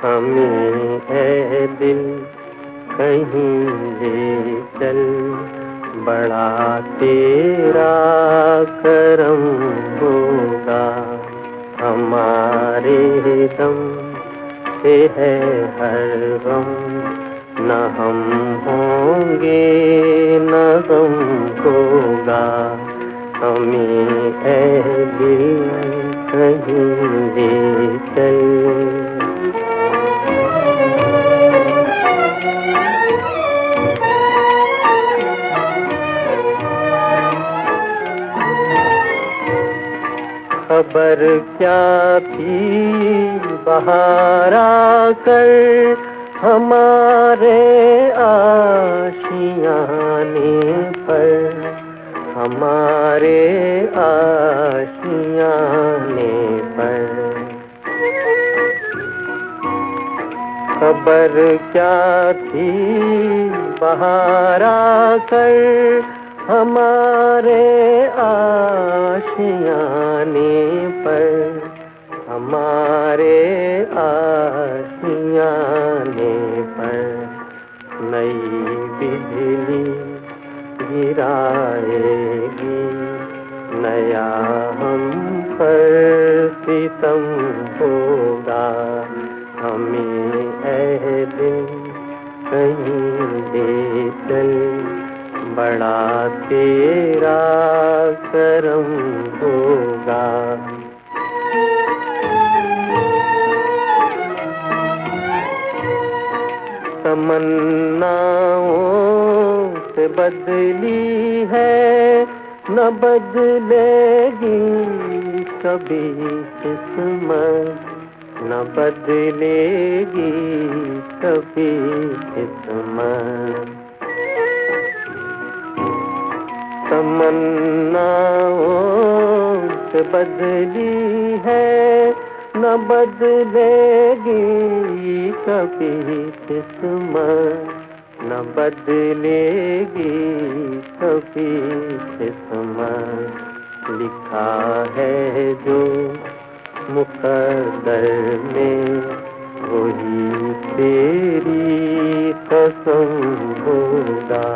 हमें है दिल कहीं ले चल, बड़ा तेरा करम होगा। हमारे दम से है हर गम, न हम होंगे न गम होगा। हमें है दिल कहीं ले चल। खबर क्या थी बहार आकर हमारे आशियाने पर, हमारे आशियाने पर। खबर क्या थी बहार आकर हमारे आशियाने पर, हमारे आशियाने पर। नई बिजली गिराएगी, नया हम पर सितम होगा। हमें ऐ दिन कहीं ले चल, बड़ा तेरा करम होगा। तमन्नाओं से बदली है न बदलेगी कभी किस्मत, न बदलेगी कभी किस्मत। तमन्नाओं से बदली है न बदलेगी कभी किस्मत, न बदलेगी कभी किस्मत। लिखा है जो मुकद्दर में वही तेरी कसम होगा।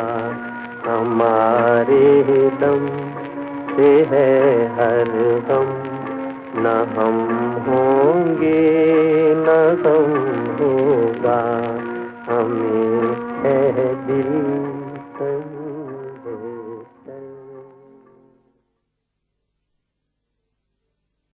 हमारे दम से है हर गम, न हम होंगे न गम होगा। हमें है दिल